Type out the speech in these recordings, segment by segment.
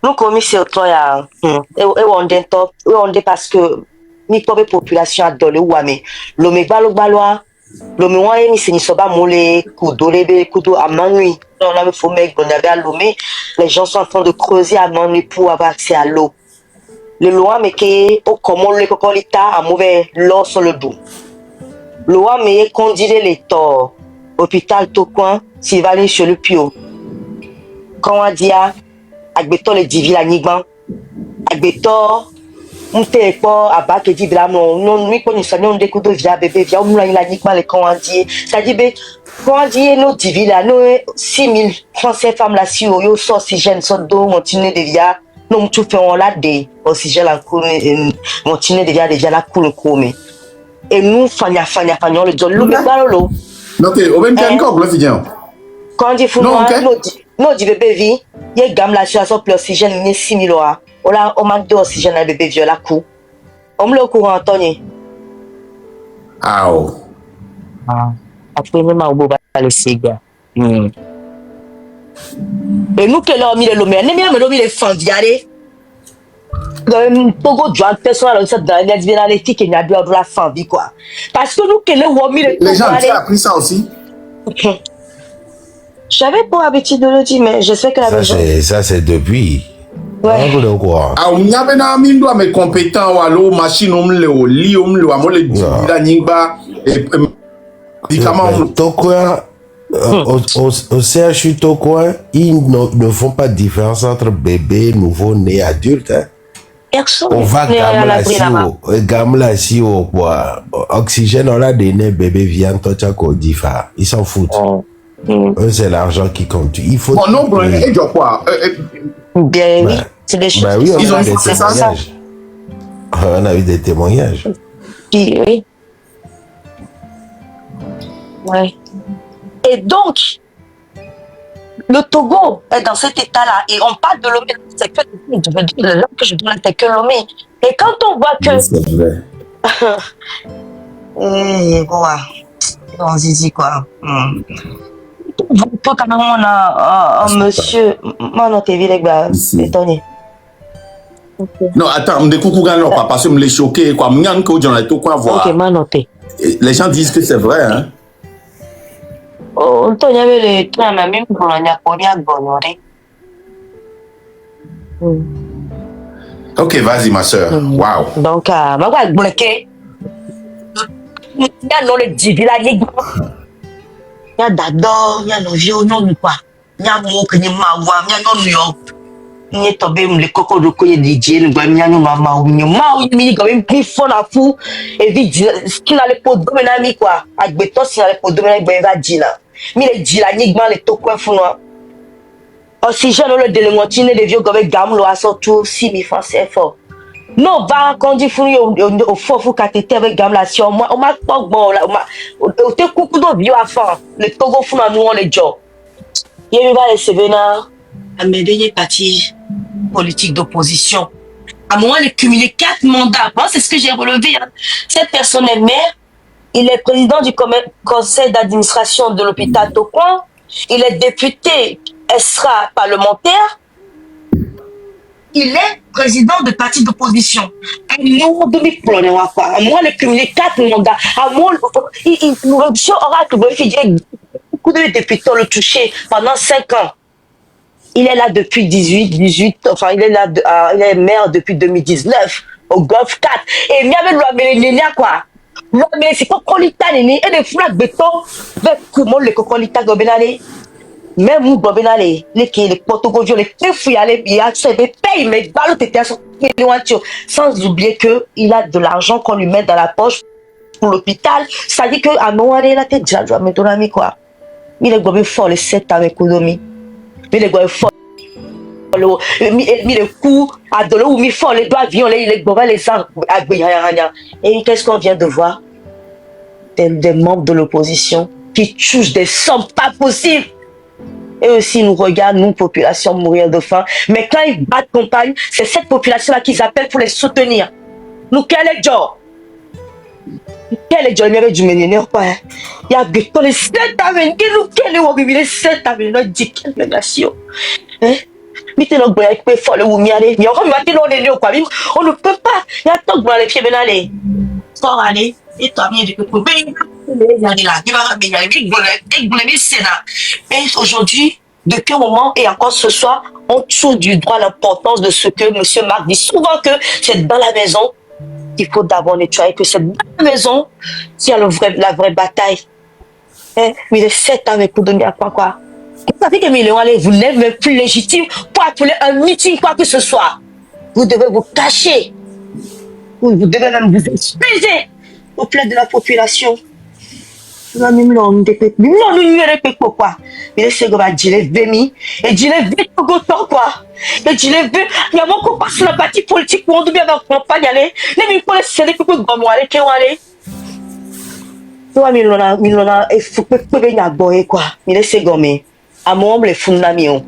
nous commis sur toi ya et on den top on den parce que ni pauvre population adore le ouame l'homme balo l'homme ouais ni c'est ni soba mole kudo lebe kudo à manui on a faut mec on avait à l'homme les gens sont en train de creuser à manui pour avoir accès à l'eau le loi mais que au comment le cocolita a mauvais l'eau sur le dos loi mais conduire les torts hôpital Tocoin s'il va aller chez le pio quand on dit agbeto le divi la nigban agbeto mte po abake di bla non mi ko ni sa non de ko do via bébé via o mula la nigban le quand on dit ça dit be quand on dit no divi la no 6000 français femmes la si yo so oxygène so do continue de via non tu fais on la de oxygène la ko continue de via la cool ko me et nous fanya le jollo be balolo donc au même temps encore le fidien quand on dit fou no di bébé vie ye gam la situation plus oxygène ni 6000 oa ola o manque d'oxygène à bébé vieux la coup on me le courant Anthony ah après même au boba le siga et nous que l'homme il est l'homme ne bien mais il est fandiare Togo doit personne dans cette dernière vénalité qui n'a pas de la famille quoi parce que nous que le homme il est les gens qui a appris ça aussi. J'avais pas l'habitude de le dire, mais je sais que la maison... Ça, c'est depuis. Ouais. Ah, on y a bien un mindoua mais compétent ou alors machine on le lit on le amole dit la ningba et médicaments. Tokoa au CHU Tokoa, ils ne font pas de différence entre bébé, nouveau-né, adulte. Hein. Personne. On va gamla si au quoi oxygène on l'a donné bébé vient toi tu as quoi difa ils s'en foutent. Eux, c'est l'argent qui compte. Il faut. Bon, non, et de quoi bien oui, c'est des choses. Oui, ils on ont a des fait ça. témoignages. On a eu des témoignages. Oui. Ouais. Et donc, le Togo est dans cet état-là et on parle de Lomé. C'est que le langue que je dois c'est que Lomé. Et quand on voit que. C'est vrai. On se dit quoi. Toi, quand même, on a un monsieur. Moi, non, t'es vite, étonné. Non, attends, me coucou gagnant pas parce que me les choqué quoi. M'yan que j'en ai tout quoi voir. Ok, noté. Les gens disent que c'est vrai hein. Oh, on y avait les trains, mais même pour on y a honoré. Ok, vas-y ma soeur. Wow. Donc, ma voix est bloquée. Il y a non les divi là, il y a d'adore, il y a nos vieux, non quoi. Il y a mon que ni ma voix, il y a non yo. Il y a tombé les cocos de quoi il y a DJ, il y a non ma ou il y a quand même plus fort à fou et vite ce qu'il a les pots de menami quoi. Avec béton si a les pots de menami ben va dire là. Mais les dit là ni les tokoi fou non. Oxygène le délémontine de vieux comme gamme lo a surtout 6000 francs CFA. Non, va quand il faut au faux cathéter avec gamme là si on m'a pas bon là on te coucou de vieux à fond. Le Togo fou nous on les job. Il va les sevena à mes derniers partis politiques d'opposition. À moi, il a cumulé 4 mandats. Moi, c'est ce que j'ai relevé. Hein. Cette personne est maire. Il est président du conseil d'administration de l'hôpital Tocoin. Il est député extra parlementaire. Il est président de parti d'opposition. À moi, il a cumulé 4 mandats. À moi, l'option aura beaucoup de députés le touché pendant 5 ans. Il est là depuis 18, enfin, il est là, il est maire depuis 2019, au Golf 4. Et il y avait le quoi. Mais c'est Cocolita, et des flaques béton, mais comment le Cocolita Gobenale, même vous Gobenale, les Portugais, les fouilles, il y a des payes, mais dans le sans oublier qu'il a de l'argent qu'on lui met dans la poche pour l'hôpital. Ça dit qu'à Noiré, la tête, j'ai déjà mis ton ami quoi. Il est gobé fort les 7 ans économie. Mais les gars fort le coup à de l'eau mi fort les doigts viennent les gobés les sang et qu'est-ce qu'on vient de voir des membres de l'opposition qui touchent des sommes pas possibles et aussi nous regardent nous population mourir de faim mais quand ils battent campagne c'est cette population là qu'ils appellent pour les soutenir nous quel est genre quel est genre il y avait du meneur pas il y a des les 7 avenir nous quel est les 7 avenir dit quelle nation hein Mettez le boy avec folle ou miale. Mais encore, maintenant, on est là, quoi. On ne peut pas. Il y a tant de les pieds, maintenant, allez. Fort, allez. Et toi, bien, je peux trouver. Et aujourd'hui, depuis un moment et encore ce soir, on touche du droit l'importance de ce que M. Marc dit souvent que c'est dans la maison qu'il faut d'abord nettoyer, que c'est dans la maison qu'il y a la vraie bataille. Mais il est 7 ans, mais pour donner à quoi. Vous savez que Million, vous n'êtes même plus légitime pour appeler un meeting, quoi que ce soit. Vous devez vous cacher. Vous devez même vous excuser auprès de la population. Non, nous ne quoi. Il est ce que va dire les vémis. Et dire les vémis, quoi. Et dire les vémis. Il y a beaucoup de sur la partie politique où on doit bien campagne aller. Les pour les séries pour que vous allez, qui vont aller. Toi, Milona, il faut que vous venir à boire, quoi. Il est ce gommé. À mon homme, les fundaments.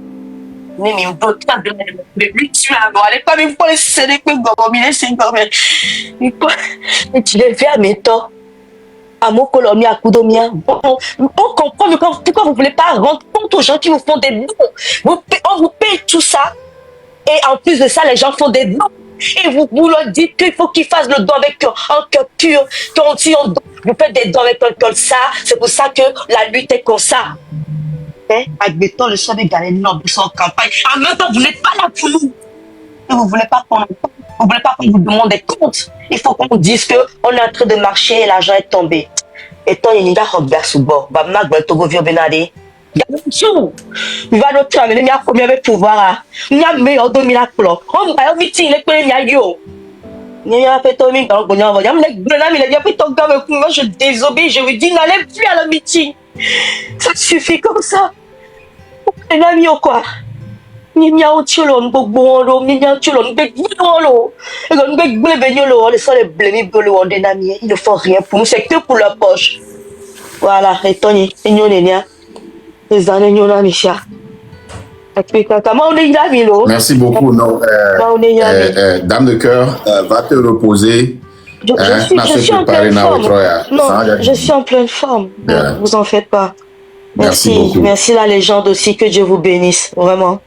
Mais il d'autres de lui, tu vas avoir les pas même pour les séries pour gommé. Il est ce gommé. Et tu les fais à mes temps. À mon colonie, à Koudomia. On comprend pourquoi vous ne voulez pas rendre compte aux gens qui vous font des dons. On vous paye tout ça. Et en plus de ça, les gens font des dons. Et vous leur dites qu'il faut qu'ils fassent le don avec un cœur pur. Quand vous faites des dons avec un cœur ça, c'est pour ça que la lutte est comme ça. Admettons, le soir de gagner notre en campagne. En même temps, vous n'êtes pas là pour nous. Et vous ne voulez pas qu'on vous demande des comptes. Il faut qu'on vous dise qu'on est en train de marcher et l'argent est tombé. Et toi, il y a Robert Soubo. Babnak, Togo, Vio Benade. Il y a un jour. Il va nous travailler. Il y a combien de pouvoir. Il y a meilleur de miracle. On va au meeting. Il y a yo. Il y a fait ton meeting. Il y a fait ton gars. Moi, je désobéis. Je lui dis, n'allez plus à la meeting. Ça suffit comme ça. Il y a mis quoi? Il y a un tcholo, un bon, il y a un tcholo, un bec, il ne faut rien pour nous, c'est que pour la poche. Voilà, et Tony, merci beaucoup. Non, dame de cœur, va te reposer. Je suis en pleine forme. Non, je suis en pleine forme. Ne vous en faites pas. Merci. Merci la légende aussi. Que Dieu vous bénisse. Vraiment.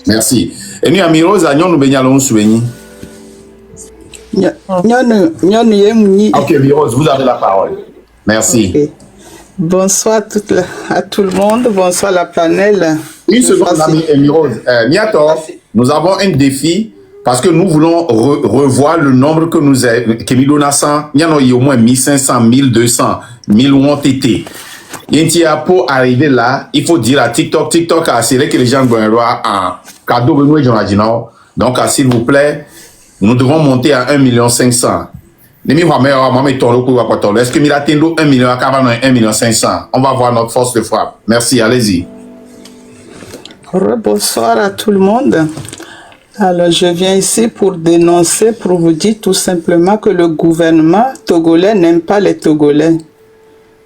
Merci. Et nous, Amirosa, nous baignons soigné. Ok, Miros, vous avez la parole. Merci. Okay. Bonsoir à tout le monde. Bonsoir la panel. Une seconde, Miros. Miator, nous avons un défi parce que nous voulons revoir le nombre que nous avons. Il y en a au moins 1500, 1200, 1000 ont été. Pour arriver là, il faut dire à TikTok a assuré que les gens vont avoir un cadeau de nous. Donc, s'il vous plaît, nous devons monter à 1,5 million. Est-ce que nous avons 1 million à 1,5 million? On va voir notre force de frappe. Merci, allez-y. Bonsoir à tout le monde. Alors, je viens ici pour dénoncer, pour vous dire tout simplement que le gouvernement togolais n'aime pas les Togolais.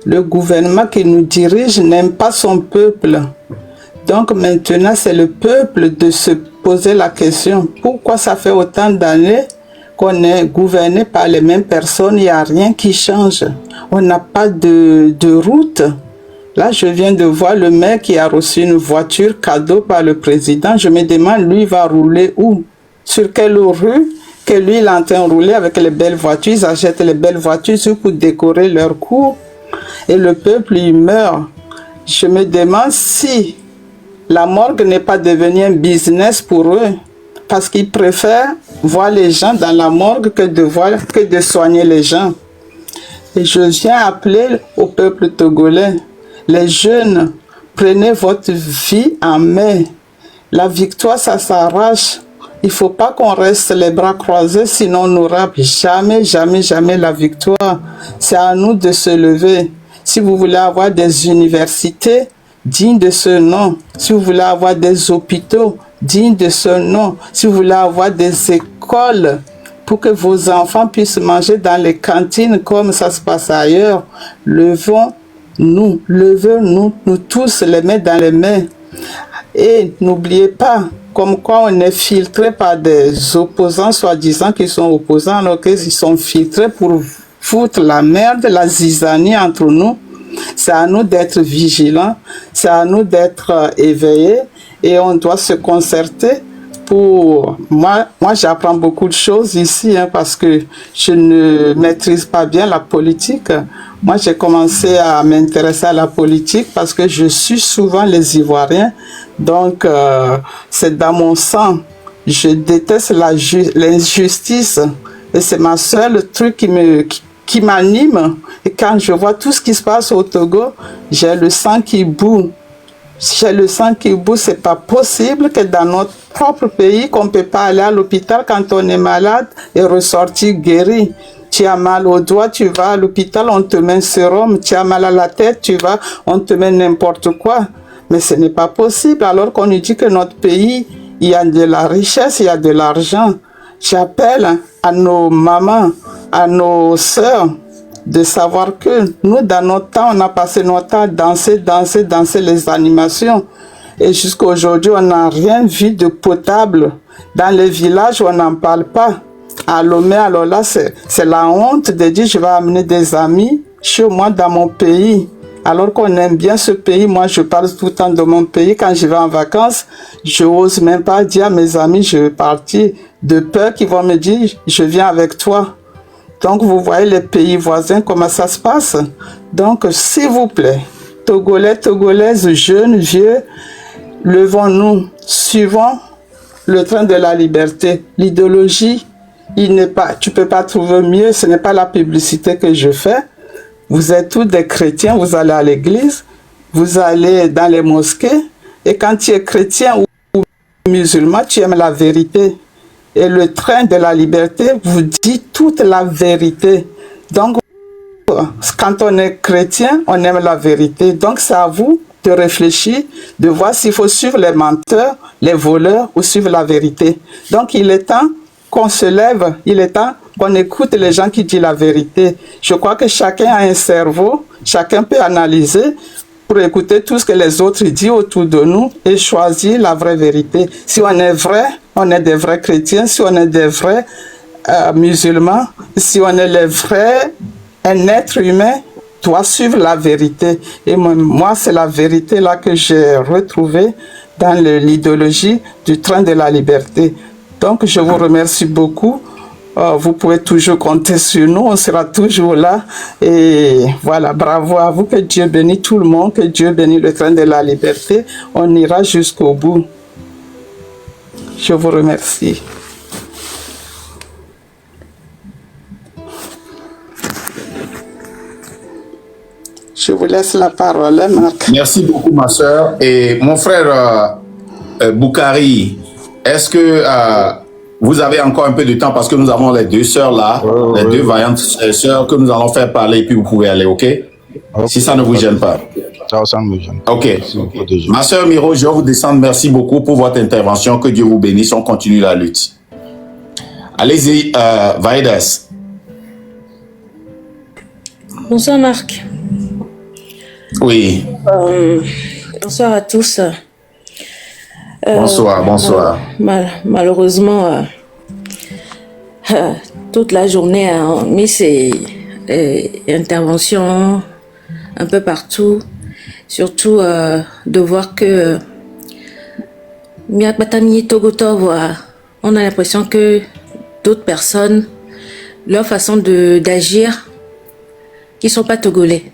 Le gouvernement qui nous dirige n'aime pas son peuple. Donc maintenant, c'est le peuple de se poser la question. Pourquoi ça fait autant d'années qu'on est gouverné par les mêmes personnes, il n'y a rien qui change. On n'a pas de route. Là, je viens de voir le maire qui a reçu une voiture cadeau par le président. Je me demande, lui, il va rouler où? Sur quelle rue que lui, il est en train de rouler avec les belles voitures. Ils achètent les belles voitures pour décorer leur cours. Et le peuple, il meurt. Je me demande si la morgue n'est pas devenue un business pour eux. Parce qu'ils préfèrent voir les gens dans la morgue que de soigner les gens. Et je viens appeler au peuple togolais. Les jeunes, prenez votre vie en main. La victoire, ça s'arrache. Il ne faut pas qu'on reste les bras croisés, sinon on n'aura jamais, jamais, jamais la victoire. C'est à nous de se lever. Si vous voulez avoir des universités dignes de ce nom, si vous voulez avoir des hôpitaux dignes de ce nom, si vous voulez avoir des écoles pour que vos enfants puissent manger dans les cantines comme ça se passe ailleurs, levons-nous, nous tous les mains dans les mains. Et n'oubliez pas, comme quoi on est filtré par des opposants soi-disant qu'ils sont opposants, alors qu'ils sont filtrés pour foutre la merde, la zizanie entre nous. C'est à nous d'être vigilants. C'est à nous d'être éveillés et on doit se concerter pour... Moi j'apprends beaucoup de choses ici parce que je ne maîtrise pas bien la politique. Moi, j'ai commencé à m'intéresser à la politique parce que je suis souvent les Ivoiriens. Donc, c'est dans mon sang. Je déteste l'injustice. Et c'est ma seule truc qui m'anime. Et quand je vois tout ce qui se passe au Togo, j'ai le sang qui bout. J'ai le sang qui bout. C'est pas possible que dans notre propre pays, qu'on ne peut pas aller à l'hôpital quand on est malade et ressortir guéri. Tu as mal au doigt, tu vas à l'hôpital, on te met un sérum. Tu as mal à la tête, tu vas, on te met n'importe quoi. Mais ce n'est pas possible alors qu'on nous dit que notre pays, il y a de la richesse, il y a de l'argent. J'appelle à nos mamans, à nos sœurs, de savoir que nous, dans notre temps, on a passé notre temps à danser les animations. Et jusqu'à aujourd'hui, on n'a rien vu de potable. Dans les villages, on n'en parle pas. À Lomé, alors là, c'est la honte de dire je vais amener des amis chez moi dans mon pays. Alors qu'on aime bien ce pays, moi je parle tout le temps de mon pays. Quand je vais en vacances, je n'ose même pas dire à mes amis je vais partir, de peur qu'ils vont me dire je viens avec toi. Donc vous voyez les pays voisins, comment ça se passe. Donc s'il vous plaît, Togolais, Togolaises, jeunes, vieux, levons-nous, suivons le train de la liberté. L'idéologie, tu peux pas trouver mieux, ce n'est pas la publicité que je fais. Vous êtes tous des chrétiens, vous allez à l'église, vous allez dans les mosquées, et quand tu es chrétien ou musulman, tu aimes la vérité. Et le train de la liberté vous dit toute la vérité. Donc, quand on est chrétien, on aime la vérité. Donc, c'est à vous de réfléchir, de voir s'il faut suivre les menteurs, les voleurs ou suivre la vérité. Donc, il est temps qu'on se lève, il est temps qu'on écoute les gens qui disent la vérité. Je crois que chacun a un cerveau, chacun peut analyser pour écouter tout ce que les autres disent autour de nous et choisir la vraie vérité. Si on est vrai, on est des vrais chrétiens. Si on est des vrais musulmans, si on est les vrais, un être humain doit suivre la vérité. Et moi c'est la vérité là que j'ai retrouvée dans l'idéologie du train de la liberté. Donc, je vous remercie beaucoup. Vous pouvez toujours compter sur nous. On sera toujours là. Et voilà, bravo à vous. Que Dieu bénisse tout le monde. Que Dieu bénisse le train de la liberté. On ira jusqu'au bout. Je vous remercie. Je vous laisse la parole, Marc. Merci beaucoup, ma soeur. Et mon frère Boukari, est-ce que vous avez encore un peu de temps parce que nous avons les deux sœurs là, les deux vaillantes sœurs que nous allons faire parler et puis vous pouvez aller, ok? Si ça ne vous gêne pas. Ça me gêne. Ok. Ma sœur Miro, je vais vous descendre. Merci beaucoup pour votre intervention. Que Dieu vous bénisse. On continue la lutte. Allez-y, Vaïdas. Bonsoir Marc. Oui. Bonsoir à tous. Bonsoir, bonsoir. Malheureusement, toute la journée a mis ces interventions un peu partout. Surtout de voir que on a l'impression que d'autres personnes, leur façon d'agir, qui ne sont pas togolais.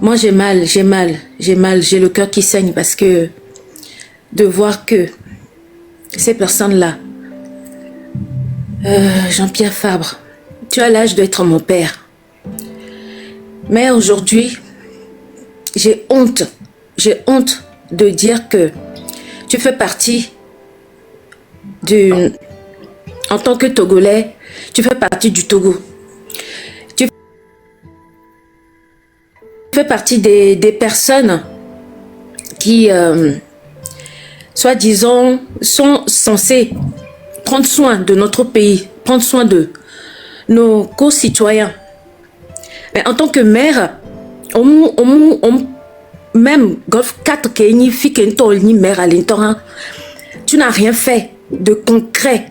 Moi j'ai mal, j'ai le cœur qui saigne parce que de voir que ces personnes-là, Jean-Pierre Fabre, tu as l'âge d'être mon père. Mais aujourd'hui, j'ai honte de dire que tu fais partie en tant que Togolais, tu fais partie du Togo. Tu fais partie des personnes qui, soi-disant, sont censées prendre soin de notre pays, prendre soin de nos concitoyens. Mais en tant que mère, même golf 4 tu n'as rien fait de concret.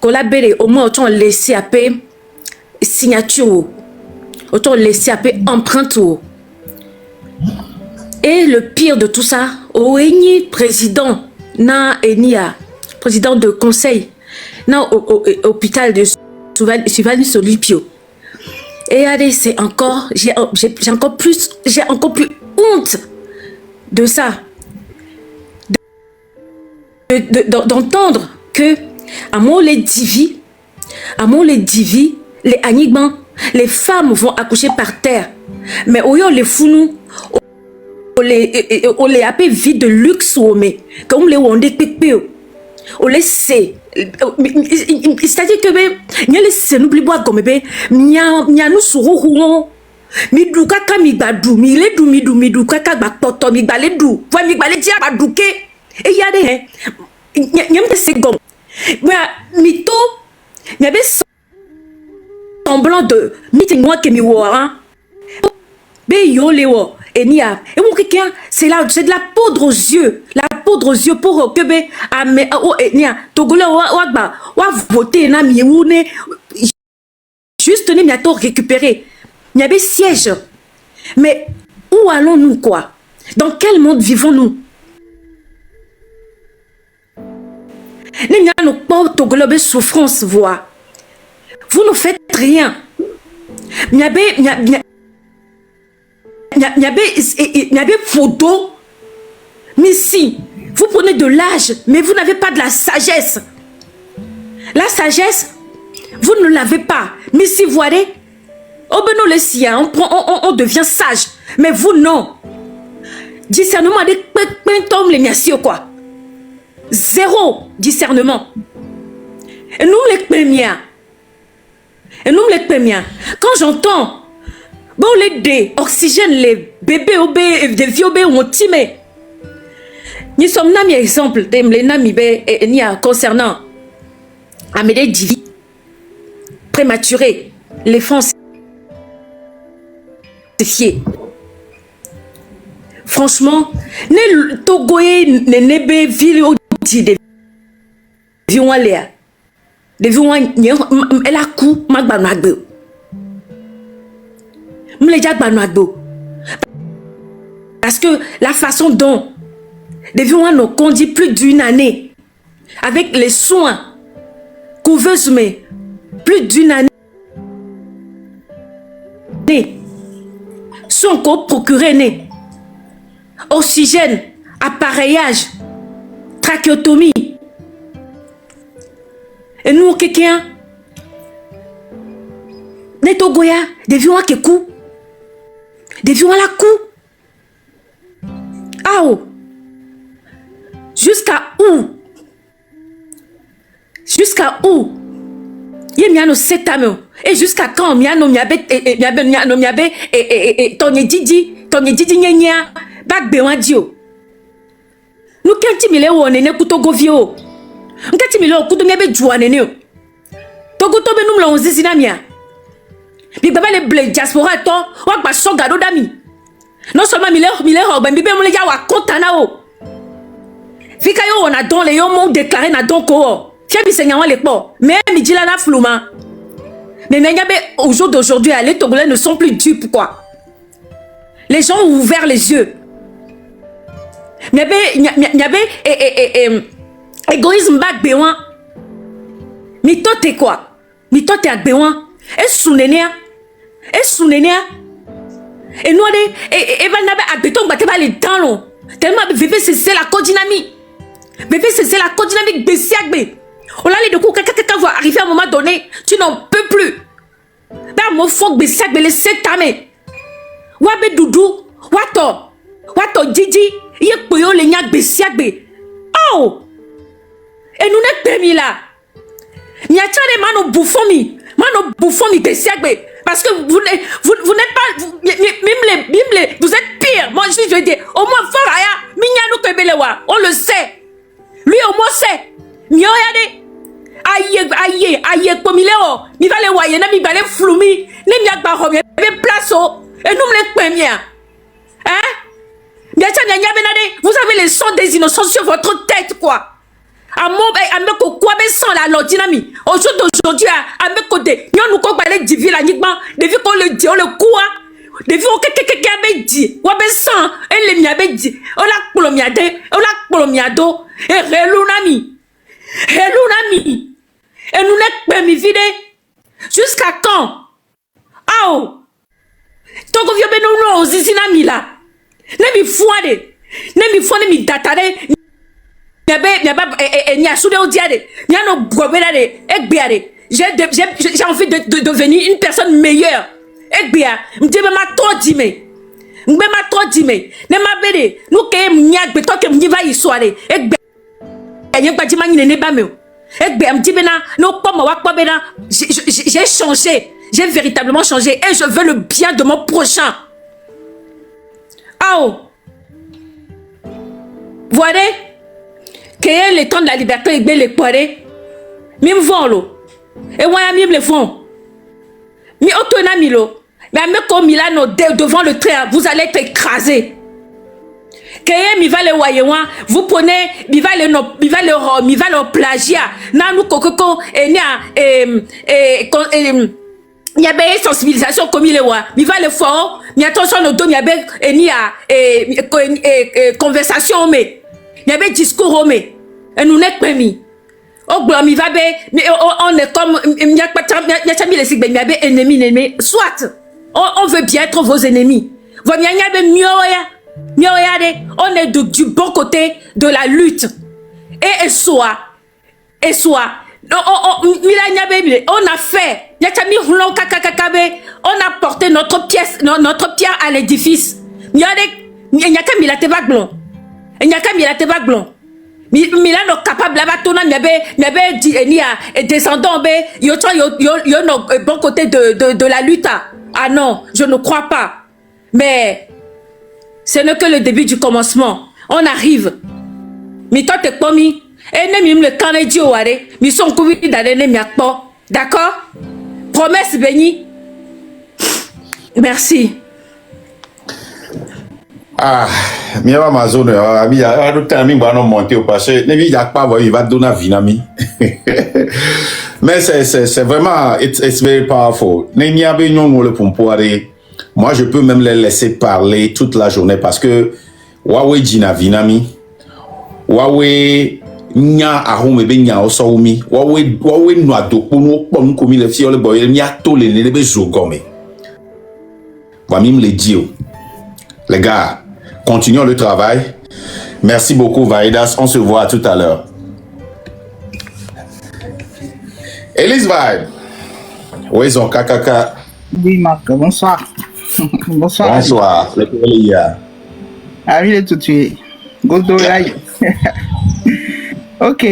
Qu'on l'a bélé, au moins autant laisser à paix signature, autant laisser à paix empreinte. Et le pire de tout ça, Oeni président, na Enia, président de conseil, na hôpital de Sylvanie Solipio. Et allez, c'est encore, j'ai encore plus honte de ça, d'entendre que à mon les divi, les anigmans, les femmes vont accoucher par terre, mais au lieu les founous, on les appelle vie de luxe ou mais comme les wondé pépé, on les sait. C'est-à-dire que n'y a les n'oublie pas comme n'y a nous sourons mi du kaka mi badou mi le du kaka ba poto mi balé dou voit mi balé dia ba douké et y a des n'y a c'est gomme mais mi to n'y avait semblant de mi moi que mi wora be yo le wo et ni a et mon quelqu'un c'est de la poudre aux yeux pour que be a me o et ni a togolais wa voter na mi wune juste ne m'y récupérer. Il y avait siège. Mais où allons-nous quoi? Dans quel monde vivons-nous? Il y a nos portes globes souffrance voix. Vous ne faites rien. Il y avait photo. Mais si, vous prenez de l'âge, mais vous n'avez pas de la sagesse. La sagesse, vous ne l'avez pas. Mais si vous allez, oh ben non, les siens, on devient sage. Mais vous, non. Discernement des pentums, les miassios, quoi. Zéro discernement. Et nous, les premiers. Quand j'entends, bon, les dés, oxygène, les bébés, des vieux bébés ont timé. Nous sommes un exemple, les nami, concernant Amédée Divi, prématuré, les fonds. Franchement, ne togoye ne nebe ville odi de vion alea de vion elle a coup magbanagbe m'le jagbanagbe parce que la façon dont de vion nous conduit plus d'une année avec les soins couveuses mais plus d'une année sont procurés oxygène, appareillage, trachéotomie. Et nous, quelqu'un, neto goya, des vions à coup, des vions à la coup. Ah oh. Jusqu'à où? Jusqu'à où? Il y a nos 7 ans. Et jusqu'à quand? Il y a nos miabe, tonye didi, nya. Bak bewan dio. Nous kenti mile wo nene kuto govio. Nkati mile kuto miabe jua nene. Togo tobe nous la onzi zinamia. Bi baba le ble diaspora to wa gba so gado dami. Non seulement mile ho ben bibe mule ja wa kontana o. Fika yo on a don le yo mon déclaré na don ko. Fia bi seigneur le po. Mais mi dila na flouma. Mais nyabe au jour d'aujourd'hui les Togolais ne sont plus dupes quoi. Les gens ont ouvert les yeux. Il y avait égoïsme bak bewan. Mitote quoi? Mitote ak bewan. Et sounenia. Et nous et va nabe ak beton batte ba les dents long. Tellement bébé c'est la codynamique. Bébé c'est la codynamique bessiak be. On l'a les de coups quelqu'un va arriver à un moment donné, tu n'en peux plus. Ba mo fok bessiak be les setame. Wabe doudou, wato didi, yé poyo le nyak besiagbe. Oh! Et nous n'est pas mis là. Nyachane mano bouffomi besiagbe. Parce que vous n'êtes pas, mimle, vous êtes pire. Moi, je veux dire, au moins, Faraya, mignano kebelewa, on le sait. Lui, au moins, sait. Mioyade. Aïe, pomileo, mi va le waye, mi va le floumi, ne mi a pas place. Et nous les premiers. Hein? Vous avez les sons des innocents sur votre tête, quoi. Au jour d'aujourd'hui, nous le dit, on le coup, Devi o keke abedi. Wa be san. Elle mi abedi. Ola kpolomiade. Ola kpolomiado. E relunami. Relunami. Et nous n'êtes pas mi vide. Jusqu'à quand? Aou. Toko vio be no zizina mi la. Ne mi fuade. Ne mi fuade mi datare. Nya soude odiade. Nya no gobela de. Ekbeade. J'ai envie de devenir une personne meilleure. Ekbea. M'debe ma trop dime. M'be ma trop dime. Ne ma bede. Nou ke m'nya gbe to ke m'diva yiswale. Ekbea. Enye gba dima ni ne ba me. Ekbea m'dibe na no po ma wakpo be na. J'ai changé. J'ai véritablement changé. Et je veux le bien de mon prochain. Ah oh. Voilà. Que le temps de la liberté est bien le poiré. Mim volo. Et moi, mim le fond. Mi autonami lo. Mais comme Milano devant le train, vous allez être écrasé. Que mi va le wayewa, vous prenez, mi va le plagiat. Na nous kokoko et il y a une sensibilisation comme il est wa. Mi va le fort, mi attention au dos, mi y a conversation mais il y a discours mais et nous n'est pas mis. Oh blanc mi va be, on est comme il y a pas les signes mi y a ennemi soit on veut bien être vos ennemis. Vous mi y a on est du bon côté de la lutte et soit on a fait, on a porté notre pierre à l'édifice. Il y a qu'à Milate Baglon. Il y a qu'à Milate Baglon. Milano capable là-bas, et descendant, yo bon côté de la lutte. Ah non, je ne crois pas. Mais ce n'est que le début du commencement. On arrive. Mais toi, t'es pas mis. Et ne le canadien au arrêt. Mais son Covid d'aller ne m'y a pas. D'accord? Promesse bénie. Merci. Ah, mi va ma zone, mi a le temps mi va non monter au passé. Ne mi a pas il va donner vinami. Mais c'est vraiment it's very powerful. Ne mi a be non le pompoiré. Moi, je peux même les laisser parler toute la journée parce que Wawe Jina Vinami, Wawe Nya Ahume be Nya Osaumi, Wawe Noa Dokono, Pom Komi le Fiole Boy, Nya Tole Nebe Zogome. Wamim le Dio. Les gars, continuons le travail. Merci beaucoup, Vaïdas. On se voit tout à l'heure. Elise Vibe. Où est son kakaka? Oui, Marc, bonsoir. Bonsoir. Bonsoir. Ah oui, il est tout de suite. Ok.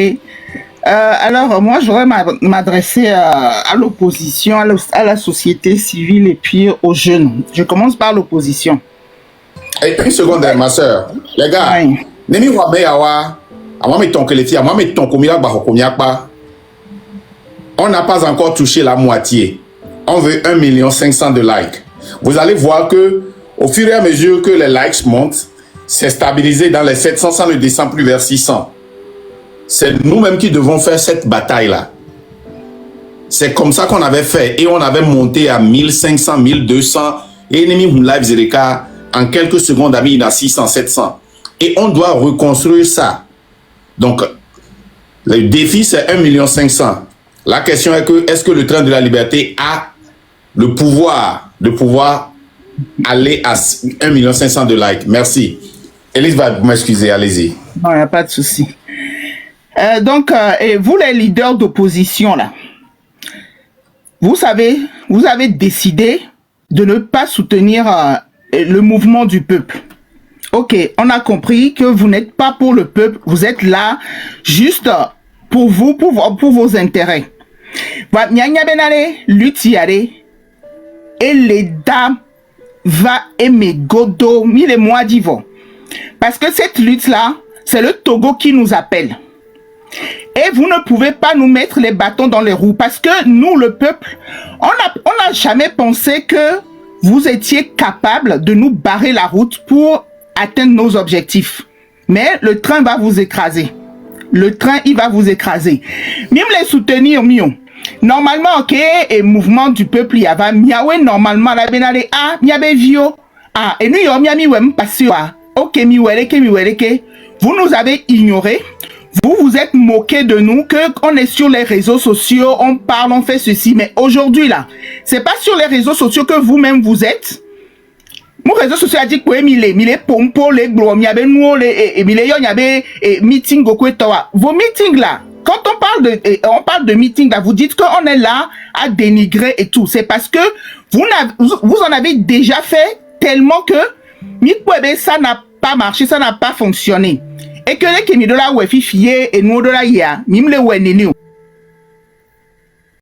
Alors, moi, je voudrais m'adresser à l'opposition, à la société civile et puis aux jeunes. Je commence par l'opposition. Et une seconde, ma soeur. Les gars, Nemi Wabe Awa, moi, mettons que les filles, moi, mettons on n'a pas encore touché la moitié. On veut 1 500 000 de likes. Vous allez voir que au fur et à mesure que les likes montent, c'est stabilisé dans les 700, ça ne descend plus vers 600. C'est nous-mêmes qui devons faire cette bataille-là. C'est comme ça qu'on avait fait et on avait monté à 1500, 1200 et Ennemi Live Zereka en quelques secondes a mis à 600, 700. Et on doit reconstruire ça. Donc, le défi c'est 1 500 000. La question est que est-ce que le train de la liberté a le pouvoir de pouvoir aller à 1 500 000 de likes? Merci. Elise va m'excuser, allez-y. Non, il n'y a pas de souci. Donc, et vous les leaders d'opposition, là, vous savez, vous avez décidé de ne pas soutenir le mouvement du peuple. Ok, on a compris que vous n'êtes pas pour le peuple, vous êtes là juste pour vous, pour vos intérêts. Et les dames va aimer Godo, mille et moi d'Ivo. Parce que cette lutte-là, c'est le Togo qui nous appelle. Et vous ne pouvez pas nous mettre les bâtons dans les roues. Parce que nous, le peuple, on n'a jamais pensé que vous étiez capable de nous barrer la route pour atteindre nos objectifs. Mais le train va vous écraser. Le train, il va vous écraser. Même les soutenir, mieux. Normalement, ok, et mouvement du peuple, il y avait miawe normalement la benale ah miabe vio ah et nous y miami wem passé ok miweleke. Vous nous avez ignoré, vous êtes moqué de nous que on est sur les réseaux sociaux, on parle, on fait ceci, mais aujourd'hui là, c'est pas sur les réseaux sociaux que vous-même vous êtes. Mon réseau social a dit que mille pompo les gros miabe nous les mille yo miabe meeting goku etowa. Vos meetings là. Quand on parle de meeting, là, vous dites qu'on est là à dénigrer et tout. C'est parce que vous en avez déjà fait tellement que ça n'a pas marché, ça n'a pas fonctionné. Et que les Kemidola ouais fifié et nous de la ya, mime le ouais